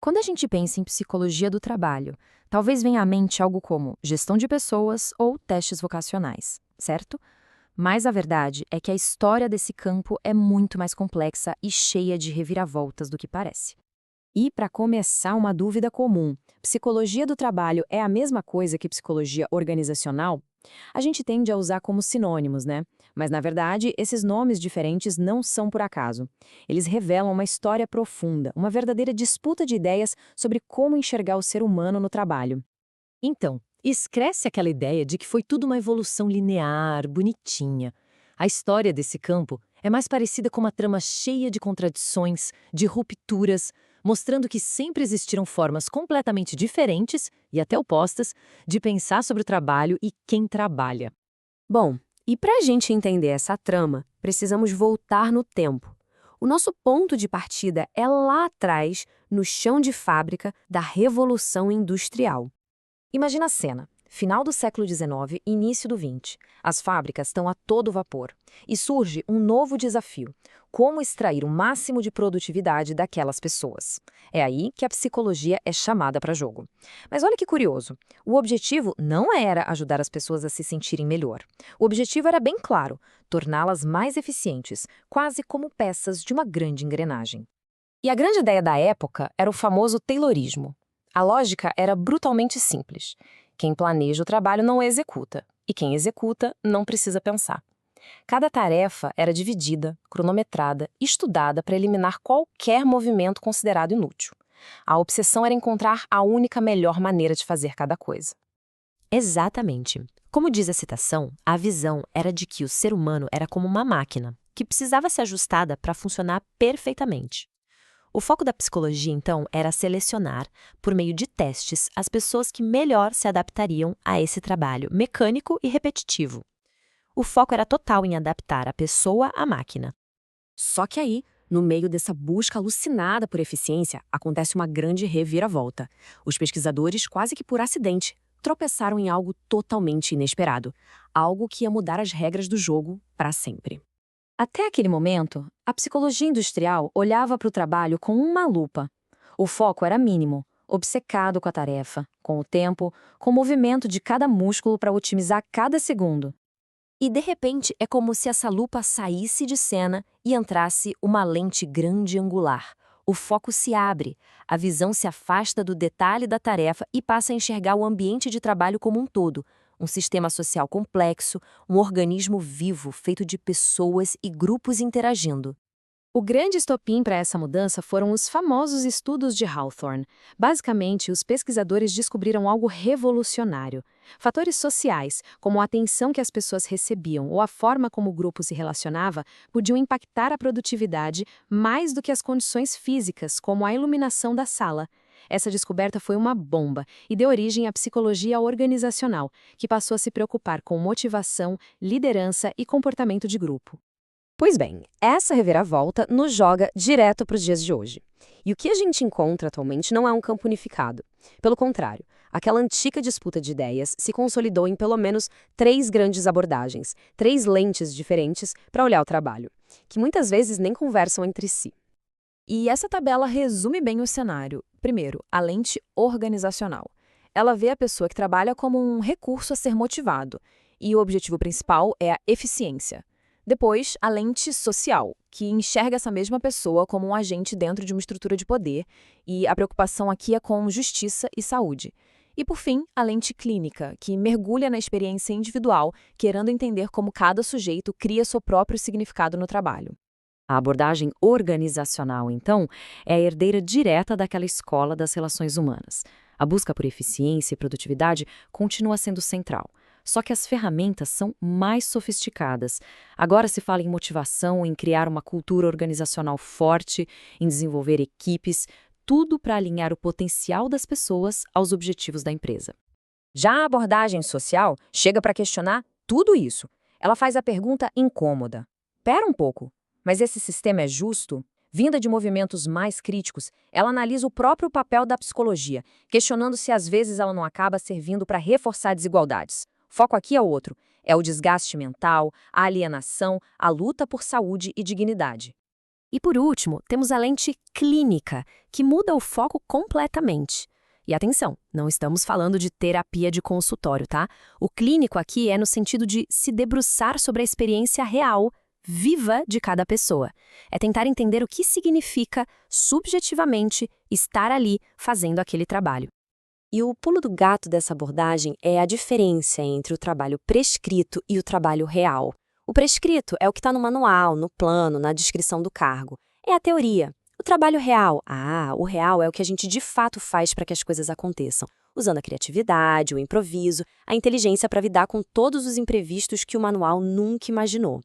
Quando a gente pensa em psicologia do trabalho, talvez venha à mente algo como gestão de pessoas ou testes vocacionais, certo? Mas a verdade é que a história desse campo é muito mais complexa e cheia de reviravoltas do que parece. E, para começar, uma dúvida comum: psicologia do trabalho é a mesma coisa que psicologia organizacional? A gente tende a usar como sinônimos, né? Mas, na verdade, esses nomes diferentes não são por acaso. Eles revelam uma história profunda, uma verdadeira disputa de ideias sobre como enxergar o ser humano no trabalho. Então, esquece aquela ideia de que foi tudo uma evolução linear, bonitinha. A história desse campo é mais parecida com uma trama cheia de contradições, de rupturas, mostrando que sempre existiram formas completamente diferentes e até opostas de pensar sobre o trabalho e quem trabalha. Bom, e para a gente entender essa trama, precisamos voltar no tempo. O nosso ponto de partida é lá atrás, no chão de fábrica da Revolução Industrial. Imagina a cena. Final do século XIX, início do XX. As fábricas estão a todo vapor. E surge um novo desafio: como extrair o máximo de produtividade daquelas pessoas. É aí que a psicologia é chamada para jogo. Mas olha que curioso: o objetivo não era ajudar as pessoas a se sentirem melhor. O objetivo era bem claro: torná-las mais eficientes, quase como peças de uma grande engrenagem. E a grande ideia da época era o famoso Taylorismo. A lógica era brutalmente simples. Quem planeja o trabalho não executa, e quem executa não precisa pensar. Cada tarefa era dividida, cronometrada, estudada para eliminar qualquer movimento considerado inútil. A obsessão era encontrar a única melhor maneira de fazer cada coisa. Exatamente. Como diz a citação, a visão era de que o ser humano era como uma máquina, que precisava ser ajustada para funcionar perfeitamente. O foco da psicologia, então, era selecionar, por meio de testes, as pessoas que melhor se adaptariam a esse trabalho mecânico e repetitivo. O foco era total em adaptar a pessoa à máquina. Só que aí, no meio dessa busca alucinada por eficiência, acontece uma grande reviravolta. Os pesquisadores, quase que por acidente, tropeçaram em algo totalmente inesperado. Algo que ia mudar as regras do jogo para sempre. Até aquele momento, a psicologia industrial olhava para o trabalho com uma lupa. O foco era mínimo, obcecado com a tarefa, com o tempo, com o movimento de cada músculo para otimizar cada segundo. E de repente é como se essa lupa saísse de cena e entrasse uma lente grande angular. O foco se abre, a visão se afasta do detalhe da tarefa e passa a enxergar o ambiente de trabalho como um todo, um sistema social complexo, um organismo vivo feito de pessoas e grupos interagindo. O grande estopim para essa mudança foram os famosos estudos de Hawthorne. Basicamente, os pesquisadores descobriram algo revolucionário. Fatores sociais, como a atenção que as pessoas recebiam ou a forma como o grupo se relacionava, podiam impactar a produtividade mais do que as condições físicas, como a iluminação da sala. Essa descoberta foi uma bomba e deu origem à psicologia organizacional, que passou a se preocupar com motivação, liderança e comportamento de grupo. Pois bem, essa reviravolta nos joga direto para os dias de hoje. E o que a gente encontra atualmente não é um campo unificado. Pelo contrário, aquela antiga disputa de ideias se consolidou em pelo menos três grandes abordagens, três lentes diferentes para olhar o trabalho, que muitas vezes nem conversam entre si. E essa tabela resume bem o cenário. Primeiro, a lente organizacional. Ela vê a pessoa que trabalha como um recurso a ser motivado, e o objetivo principal é a eficiência. Depois, a lente social, que enxerga essa mesma pessoa como um agente dentro de uma estrutura de poder, e a preocupação aqui é com justiça e saúde. E, por fim, a lente clínica, que mergulha na experiência individual, querendo entender como cada sujeito cria seu próprio significado no trabalho. A abordagem organizacional, então, é a herdeira direta daquela escola das relações humanas. A busca por eficiência e produtividade continua sendo central. Só que as ferramentas são mais sofisticadas. Agora se fala em motivação, em criar uma cultura organizacional forte, em desenvolver equipes, tudo para alinhar o potencial das pessoas aos objetivos da empresa. Já a abordagem social chega para questionar tudo isso. Ela faz a pergunta incômoda: pera um pouco, mas esse sistema é justo? Vinda de movimentos mais críticos, ela analisa o próprio papel da psicologia, questionando se às vezes ela não acaba servindo para reforçar desigualdades. O foco aqui é outro: é o desgaste mental, a alienação, a luta por saúde e dignidade. E por último, temos a lente clínica, que muda o foco completamente. E atenção, não estamos falando de terapia de consultório, tá? O clínico aqui é no sentido de se debruçar sobre a experiência real, viva de cada pessoa. É tentar entender o que significa, subjetivamente, estar ali fazendo aquele trabalho. E o pulo do gato dessa abordagem é a diferença entre o trabalho prescrito e o trabalho real. O prescrito é o que está no manual, no plano, na descrição do cargo. É a teoria. O trabalho real, o real é o que a gente de fato faz para que as coisas aconteçam, usando a criatividade, o improviso, a inteligência para lidar com todos os imprevistos que o manual nunca imaginou.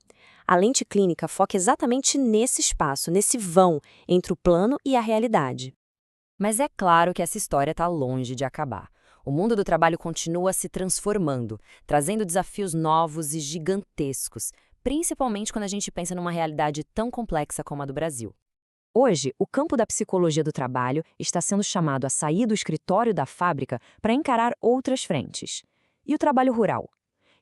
A lente clínica foca exatamente nesse espaço, nesse vão entre o plano e a realidade. Mas é claro que essa história está longe de acabar. O mundo do trabalho continua se transformando, trazendo desafios novos e gigantescos, principalmente quando a gente pensa numa realidade tão complexa como a do Brasil. Hoje, o campo da psicologia do trabalho está sendo chamado a sair do escritório da fábrica para encarar outras frentes. E o trabalho rural?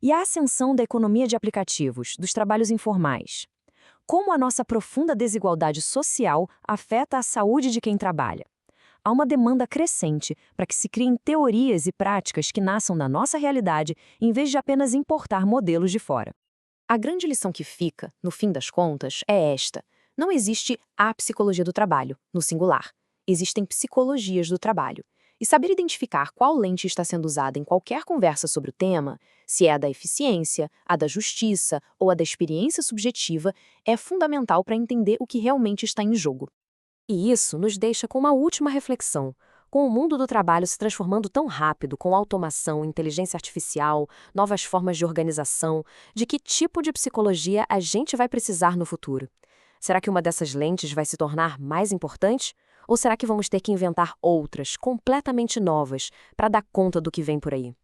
E a ascensão da economia de aplicativos, dos trabalhos informais? Como a nossa profunda desigualdade social afeta a saúde de quem trabalha? Há uma demanda crescente para que se criem teorias e práticas que nasçam da nossa realidade, em vez de apenas importar modelos de fora. A grande lição que fica, no fim das contas, é esta. Não existe a psicologia do trabalho, no singular. Existem psicologias do trabalho. E saber identificar qual lente está sendo usada em qualquer conversa sobre o tema, se é a da eficiência, a da justiça ou a da experiência subjetiva, é fundamental para entender o que realmente está em jogo. E isso nos deixa com uma última reflexão. Com o mundo do trabalho se transformando tão rápido, com automação, inteligência artificial, novas formas de organização, de que tipo de psicologia a gente vai precisar no futuro? Será que uma dessas lentes vai se tornar mais importante? Ou será que vamos ter que inventar outras, completamente novas, para dar conta do que vem por aí?